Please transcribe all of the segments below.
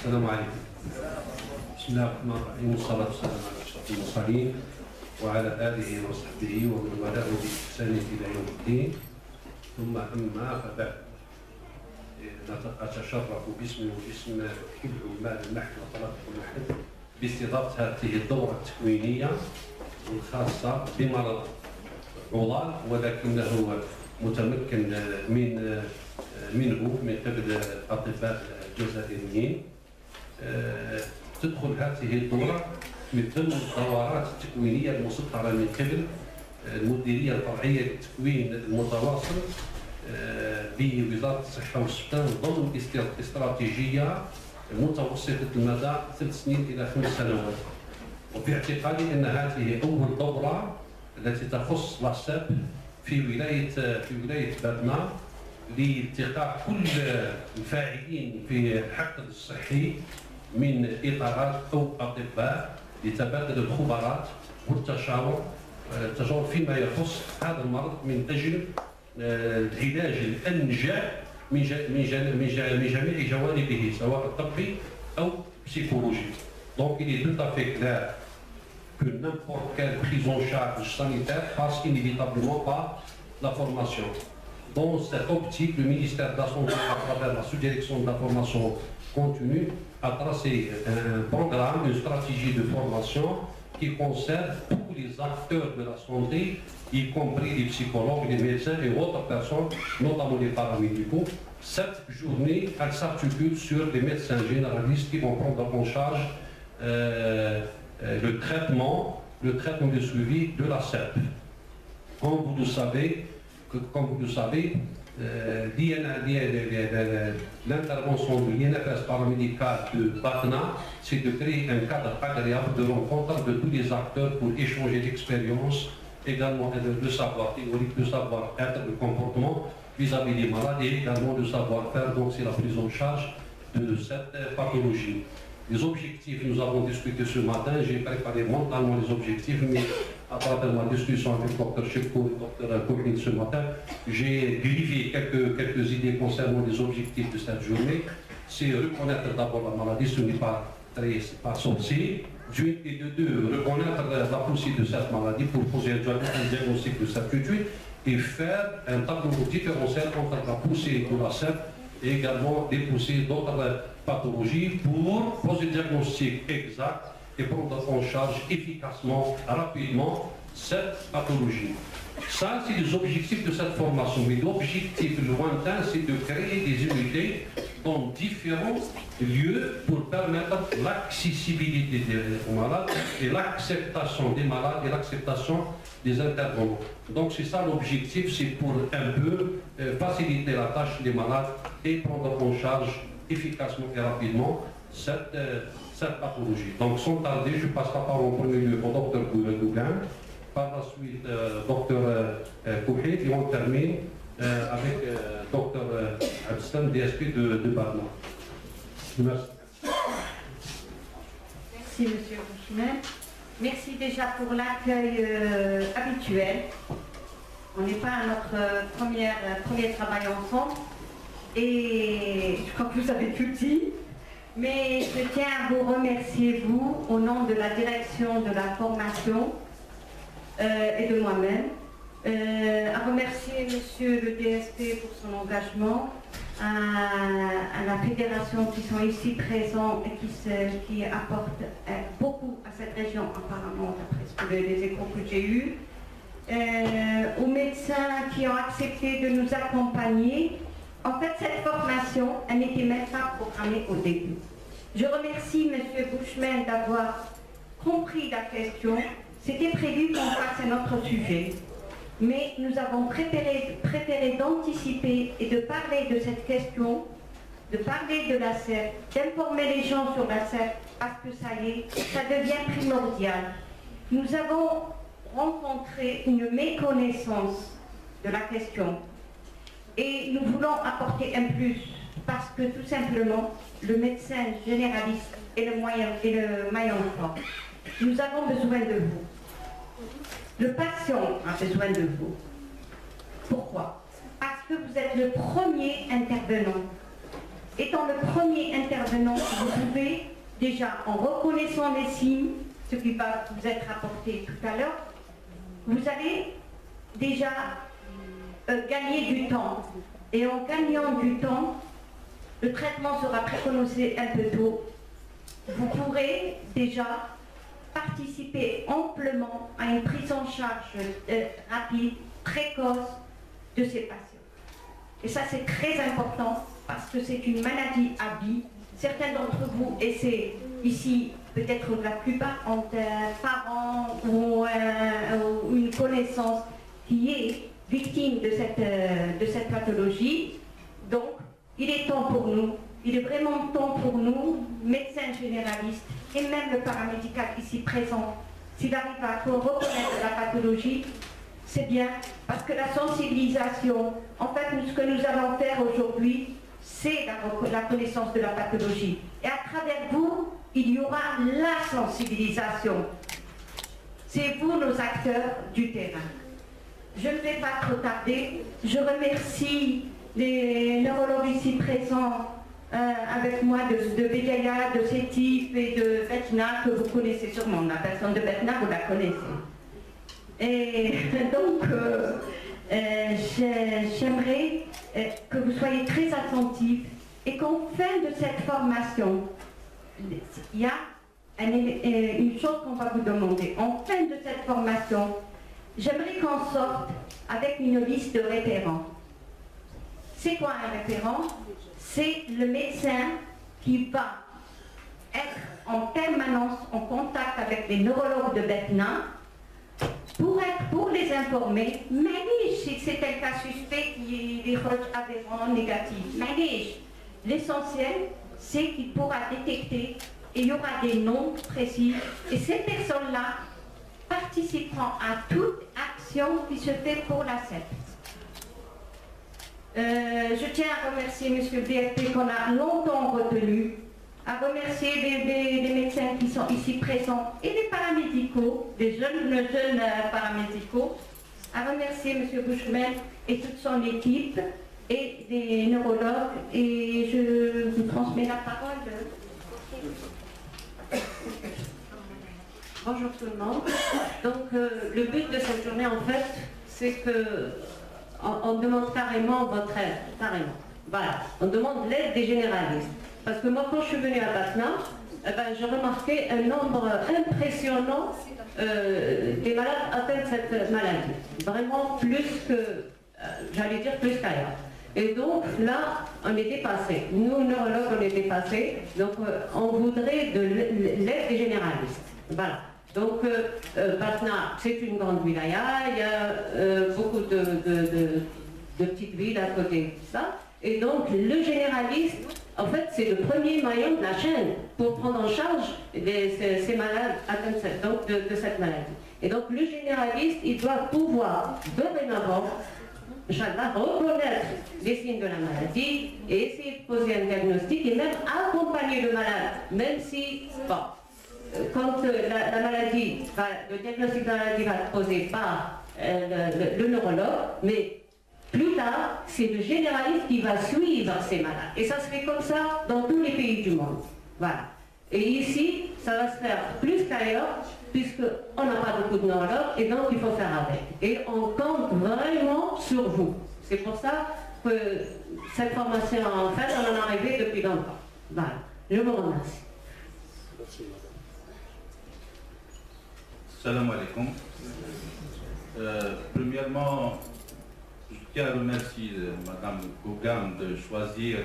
السلام عليكم. بسم الله الرحمن الرحيم والصلاة والسلام على أشرف المرسلين وعلى آله وصحبه ومن والاه بإحسان إلى يوم الدين. ثم أما فبعد، أتشرف باسمي وباسم كل عمال المحل وطلبة المحل باستضافة هذه الدورة التكوينية الخاصة بمرض عضال، ولكنه متمكن منه من قبل الأطباء الجزائريين. تدخل هذه الدورة من ضمن الدورات التكوينية المسطرة من قبل المديرية الفرعية للتكوين المتواصل بوزارة الصحة والسكان ضمن استراتيجية متوسطة المدى 3 سنين إلى 5 سنوات. وفي اعتقادي أن هذه أول دورة التي تخص لاساب في ولاية بادنا لالتقاء كل الفاعلين في الحقل الصحي من إطارات أو أطباء لتبادل الخبرات والتشاور فيما يخص هذا المرض من أجل العلاج الأنجع من جميع جوانبه سواء طبي أو psychologique. Donc il est tout à fait clair que n'importe quelle prise en charge sanitaire passe inévitablement par la formation. Dans cette optique, le ministère de la Santé, à travers la sous-direction de la formation continue, a tracé un programme, une stratégie de formation qui concerne tous les acteurs de la santé, y compris les psychologues, les médecins et autres personnes, notamment les paramédicaux. Cette journée, elle s'articule sur les médecins généralistes qui vont prendre en charge le traitement de suivi de la CEP. Comme vous le savez, l'intervention de l'INFS paramédical de Batna, c'est de créer un cadre agréable de rencontre de tous les acteurs pour échanger l'expérience, également le savoir théorique, le savoir-être, le comportement vis-à-vis des malades et également le savoir-faire, donc c'est la prise en charge de cette pathologie. Les objectifs, nous avons discuté ce matin, j'ai préparé mentalement les objectifs, mais à travers ma discussion avec le Dr Cheko et le Dr Kouhine ce matin, j'ai griffié quelques idées concernant les objectifs de cette journée. C'est reconnaître d'abord la maladie, ce n'est pas sorcier. Et de deux, reconnaître la poussée de cette maladie pour poser un diagnostic de certitude et faire un tableau différentiel entre la poussée de la CEP et également des poussées d'autres pathologies pour poser un diagnostic exact et prendre en charge efficacement, rapidement cette pathologie. Ça, c'est les objectifs de cette formation. Mais l'objectif lointain, c'est de créer des unités dans différents lieux pour permettre l'accessibilité des malades et l'acceptation des malades et l'acceptation des intervenants. Donc c'est ça l'objectif, c'est pour un peu faciliter la tâche des malades et prendre en charge efficacement et rapidement cette pathologie. Donc sans tarder, je passe la parole en premier lieu au Dr Gougain, par la suite Dr Kouhine, et on termine avec Dr Abstan, DSP de Badna. Merci. Merci Monsieur Bouchmer. Merci déjà pour l'accueil habituel. On n'est pas à notre premier travail ensemble et je crois que vous avez tout dit. Mais je tiens à vous remercier, vous, au nom de la direction de la formation et de moi-même, à remercier Monsieur le DSP pour son engagement, à la fédération qui sont ici présents et qui apportent beaucoup à cette région, apparemment, d'après les échos que j'ai eus, aux médecins qui ont accepté de nous accompagner. En fait, cette formation, elle n'était même pas programmée au début. Je remercie M. Bouchmer d'avoir compris la question. C'était prévu qu'on fasse un autre sujet. Mais nous avons préféré d'anticiper et de parler de cette question, de parler de la CEP, d'informer les gens sur la CEP, parce que ça y est, ça devient primordial. Nous avons rencontré une méconnaissance de la question. Et nous voulons apporter un plus, parce que tout simplement, le médecin généraliste est le maillon fort. Nous avons besoin de vous. Le patient a besoin de vous. Pourquoi? Parce que vous êtes le premier intervenant. étant le premier intervenant, vous pouvez déjà, en reconnaissant les signes, ce qui va vous être apporté tout à l'heure, vous allez déjà gagner du temps. Et en gagnant du temps, le traitement sera préconisé un peu tôt. Vous pourrez déjà participer amplement à une prise en charge rapide, précoce de ces patients. Et ça, c'est très important parce que c'est une maladie à vie. Certains d'entre vous, et c'est ici peut-être la plupart, ont un parent ou une connaissance qui est victime de cette pathologie. Donc, il est temps pour nous, il est vraiment temps pour nous, médecins généralistes et même le paramédical ici présent, s'il arrive à reconnaître la pathologie, c'est bien, parce que la sensibilisation, en fait, ce que nous allons faire aujourd'hui, c'est la connaissance de la pathologie. Et à travers vous, il y aura la sensibilisation. C'est vous nos acteurs du terrain. Je ne vais pas trop tarder. Je remercie les neurologues ici présents avec moi de Bégaïa, de Sétif et de Betna, que vous connaissez sûrement. La personne de Betna, vous la connaissez. Et donc, j'aimerais que vous soyez très attentifs et qu'en fin de cette formation, il y a une chose qu'on va vous demander. En fin de cette formation, j'aimerais qu'on sorte avec une liste de référents. C'est quoi un référent? C'est le médecin qui va être en permanence en contact avec les neurologues de Betna pour les informer. Mais si c'est un cas suspect qui est aberrant, négatif, l'essentiel, c'est qu'il pourra détecter et il y aura des noms précis. Et ces personnes-là participeront à toute action qui se fait pour la CEP. Je tiens à remercier M. BFP qu'on a longtemps retenu, à remercier les médecins qui sont ici présents et les paramédicaux, les jeunes paramédicaux, à remercier M. Bushman et toute son équipe et les neurologues. Et je vous transmets la parole. Bonjour tout le monde. Donc le but de cette journée en fait, c'est que on demande carrément votre aide, carrément. Voilà, on demande l'aide des généralistes. Parce que moi quand je suis venue à Batna, j'ai remarqué un nombre impressionnant des malades atteints de cette maladie. Vraiment plus que, j'allais dire plus qu'ailleurs. Et donc là, on est dépassés. Nous, neurologues, on est dépassés. Donc on voudrait de l'aide des généralistes. Voilà. Donc Batna, c'est une grande wilaya, il y a beaucoup de petites villes à côté de ça. Et donc le généraliste, en fait, c'est le premier maillon de la chaîne pour prendre en charge ces malades atteints de cette maladie. Et donc le généraliste, il doit pouvoir dorénavant, Inch'Allah, reconnaître les signes de la maladie et essayer de poser un diagnostic et même accompagner le malade, même si, bon, quand la maladie, le diagnostic de la maladie va être posé par le neurologue, mais plus tard, c'est le généraliste qui va suivre ces malades. Et ça se fait comme ça dans tous les pays du monde. Voilà. Et ici, ça va se faire plus qu'ailleurs, puisqu'on n'a pas beaucoup de neurologues, et donc il faut faire avec. Et on compte vraiment sur vous. C'est pour ça que cette formation, en fait, on en est arrivé depuis longtemps. Voilà. Je vous remercie. Salam alaikum. Premièrement, je tiens à remercier Mme Gougan de choisir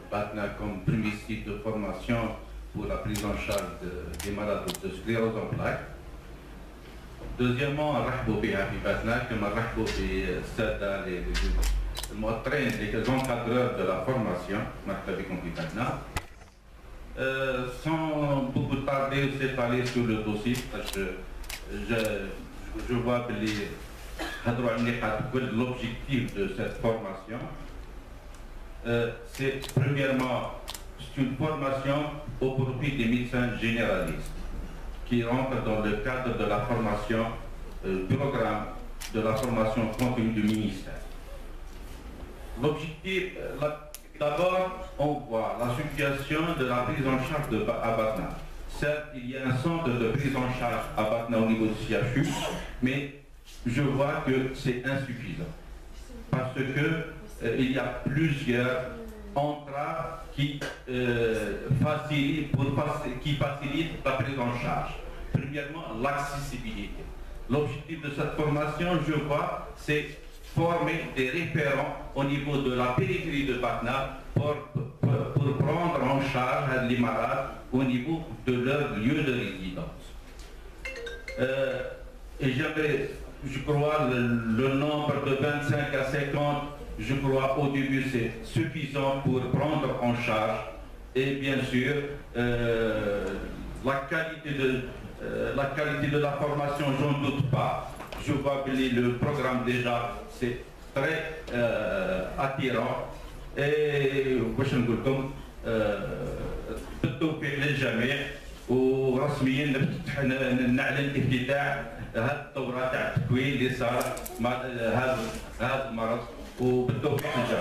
Batna comme premier site de formation pour la prise en charge des malades de sclérose en plaques. Deuxièmement, نرحبوا بها في Batna, كما نرحبوا بالسادة المؤطرين les encadreurs de la formation, مرحبا بكم في Batna. Sans beaucoup tarder, s'étaler sur le dossier, parce que je vois que l'objectif de cette formation, c'est premièrement une formation au profit des médecins généralistes qui rentrent dans le cadre de la formation, programme de la formation continue du ministère. L'objectif, D'abord, on voit la situation de la prise en charge à Batna. Certes, il y a un centre de prise en charge à Batna au niveau du CHU, mais je vois que c'est insuffisant. Parce que il y a plusieurs entraves qui facilitent la prise en charge. Premièrement, l'accessibilité. L'objectif de cette formation, je vois, c'est former des référents au niveau de la périphérie de Batna pour prendre en charge les malades au niveau de leur lieu de résidence. Et j'avais, je crois, le nombre de 25 à 50, je crois au début c'est suffisant pour prendre en charge. Et bien sûr, la qualité de la formation, j'en doute pas. Je vois que le programme déjà, c'est très attirant. Et باش نقول لكم بالتوفيق للجميع ورسميا نعلن افتتاح هذه الدوره تاع التكوين اللي صار مع هذا المرض وبالتوفيق للجميع.